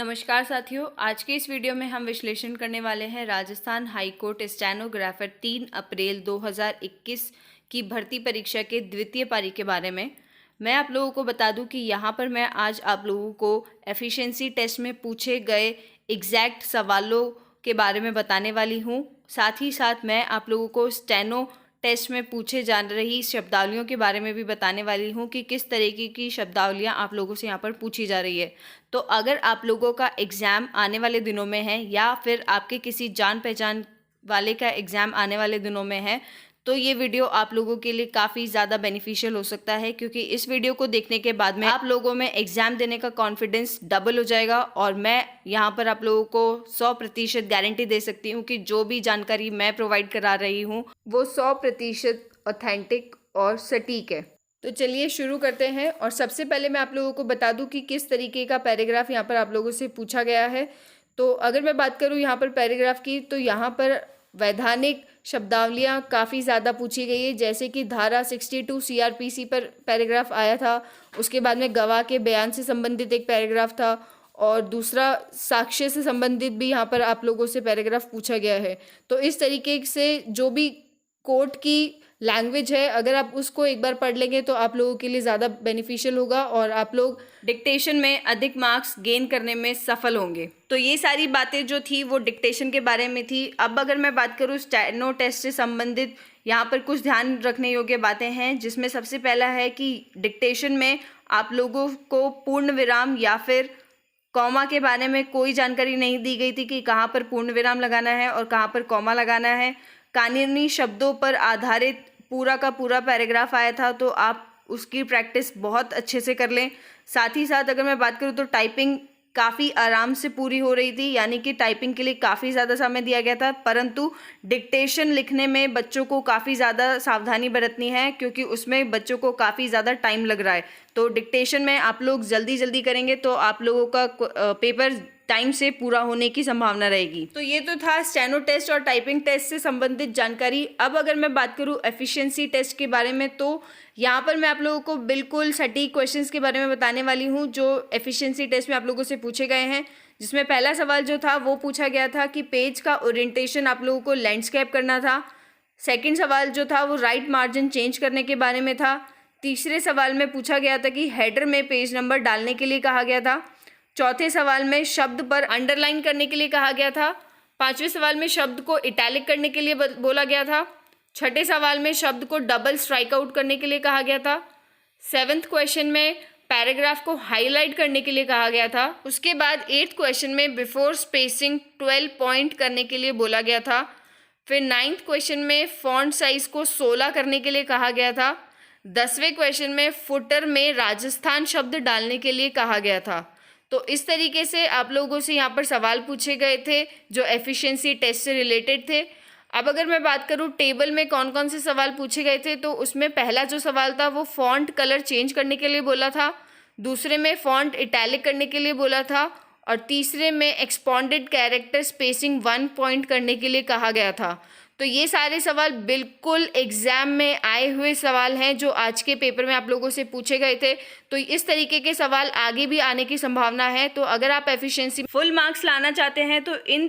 नमस्कार साथियों, आज के इस वीडियो में हम विश्लेषण करने वाले हैं राजस्थान हाई कोर्ट स्टेनोग्राफर 3 अप्रैल 2021 की भर्ती परीक्षा के द्वितीय पारी के बारे में। मैं आप लोगों को बता दूं कि यहाँ पर मैं आज आप लोगों को एफिशिएंसी टेस्ट में पूछे गए एग्जैक्ट सवालों के बारे में बताने वाली हूँ। साथ ही साथ मैं आप लोगों को स्टेनो टेस्ट में पूछे जा रही शब्दावलियों के बारे में भी बताने वाली हूँ कि किस तरीके की शब्दावलियाँ आप लोगों से यहाँ पर पूछी जा रही है। तो अगर आप लोगों का एग्ज़ाम आने वाले दिनों में है या फिर आपके किसी जान पहचान वाले का एग्ज़ाम आने वाले दिनों में है तो ये वीडियो आप लोगों के लिए काफ़ी ज़्यादा बेनिफिशियल हो सकता है, क्योंकि इस वीडियो को देखने के बाद में आप लोगों में एग्ज़ाम देने का कॉन्फिडेंस डबल हो जाएगा। और मैं यहाँ पर आप लोगों को 100% गारंटी दे सकती हूँ कि जो भी जानकारी मैं प्रोवाइड करा रही हूँ वो 100% ऑथेंटिक और सटीक है। तो चलिए शुरू करते हैं। और सबसे पहले मैं आप लोगों को बता दूं कि किस तरीके का पैराग्राफ यहाँ पर आप लोगों से पूछा गया है। तो अगर मैं बात करूँ यहाँ पर पैराग्राफ की, तो यहाँ पर वैधानिक शब्दावलियाँ काफ़ी ज़्यादा पूछी गई है, जैसे कि धारा 62 सीआरपीसी पर पैराग्राफ आया था। उसके बाद में गवाह के बयान से संबंधित एक पैराग्राफ था और दूसरा साक्ष्य से संबंधित भी यहाँ पर आप लोगों से पैराग्राफ पूछा गया है। तो इस तरीके से जो भी कोर्ट की लैंग्वेज है, अगर आप उसको एक बार पढ़ लेंगे तो आप लोगों के लिए ज़्यादा बेनिफिशियल होगा और आप लोग डिक्टेशन में अधिक मार्क्स गेन करने में सफल होंगे। तो ये सारी बातें जो थी वो डिक्टेशन के बारे में थी। अब अगर मैं बात करूँ स्टेनो टेस्ट से संबंधित, यहाँ पर कुछ ध्यान रखने योग्य बातें हैं, जिसमें सबसे पहला है कि डिक्टेशन में आप लोगों को पूर्ण विराम या फिर कॉमा के बारे में कोई जानकारी नहीं दी गई थी कि कहाँ पर पूर्ण विराम लगाना है और कहाँ पर कॉमा लगाना है। कानूनी शब्दों पर आधारित पूरा का पूरा पैराग्राफ आया था, तो आप उसकी प्रैक्टिस बहुत अच्छे से कर लें। साथ ही साथ अगर मैं बात करूँ तो टाइपिंग काफ़ी आराम से पूरी हो रही थी, यानी कि टाइपिंग के लिए काफ़ी ज़्यादा समय दिया गया था, परंतु डिक्टेशन लिखने में बच्चों को काफ़ी ज़्यादा सावधानी बरतनी है, क्योंकि उसमें बच्चों को काफ़ी ज़्यादा टाइम लग रहा है। तो डिक्टेशन में आप लोग जल्दी जल्दी करेंगे तो आप लोगों का पेपर टाइम से पूरा होने की संभावना रहेगी। तो ये तो था स्टेनो टेस्ट और टाइपिंग टेस्ट से संबंधित जानकारी। अब अगर मैं बात करूँ एफिशिएंसी टेस्ट के बारे में, तो यहाँ पर मैं आप लोगों को बिल्कुल सटीक क्वेश्चंस के बारे में बताने वाली हूँ जो एफिशिएंसी टेस्ट में आप लोगों से पूछे गए हैं। जिसमें पहला सवाल जो था वो पूछा गया था कि पेज का ओरिएंटेशन आप लोगों को लैंडस्केप करना था। सेकेंड सवाल जो था वो राइट मार्जिन चेंज करने के बारे में था। तीसरे सवाल में पूछा गया था कि हेडर में पेज नंबर डालने के लिए कहा गया था। चौथे सवाल में शब्द पर अंडरलाइन करने के लिए कहा गया था। पांचवें सवाल में शब्द को इटैलिक करने के लिए बोला गया था। छठे सवाल में शब्द को डबल स्ट्राइक आउट करने के लिए कहा गया था। सेवन्थ क्वेश्चन में पैराग्राफ को हाईलाइट करने के लिए कहा गया था। उसके बाद एट्थ क्वेश्चन में बिफोर स्पेसिंग 12 पॉइंट करने के लिए बोला गया था। फिर नाइन्थ क्वेश्चन में फॉन्ट साइज को 16 करने के लिए कहा गया था। 10वें क्वेश्चन में फुटर में राजस्थान शब्द डालने के लिए कहा गया था। तो इस तरीके से आप लोगों से यहाँ पर सवाल पूछे गए थे जो एफिशिएंसी टेस्ट से रिलेटेड थे। अब अगर मैं बात करूँ टेबल में कौन कौन से सवाल पूछे गए थे, तो उसमें पहला जो सवाल था वो फॉन्ट कलर चेंज करने के लिए बोला था। दूसरे में फॉन्ट इटैलिक करने के लिए बोला था और तीसरे में एक्सपॉन्डेड कैरेक्टर स्पेसिंग 1 पॉइंट करने के लिए कहा गया था। तो ये सारे सवाल बिल्कुल एग्जाम में आए हुए सवाल हैं जो आज के पेपर में आप लोगों से पूछे गए थे। तो इस तरीके के सवाल आगे भी आने की संभावना है। तो अगर आप एफिशिएंसी फुल मार्क्स लाना चाहते हैं तो इन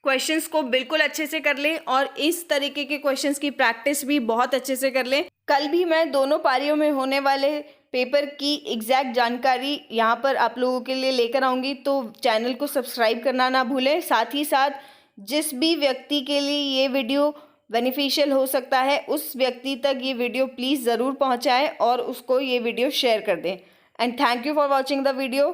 क्वेश्चंस को बिल्कुल अच्छे से कर लें और इस तरीके के क्वेश्चंस की प्रैक्टिस भी बहुत अच्छे से कर लें। कल भी मैं दोनों पारियों में होने वाले पेपर की एग्जैक्ट जानकारी यहाँ पर आप लोगों के लिए लेकर आऊँगी, तो चैनल को सब्सक्राइब करना ना भूलें। साथ ही साथ जिस भी व्यक्ति के लिए ये वीडियो बेनिफिशियल हो सकता है उस व्यक्ति तक ये वीडियो प्लीज़ ज़रूर पहुँचाएँ और उसको ये वीडियो शेयर कर दें। And thank you for watching the video.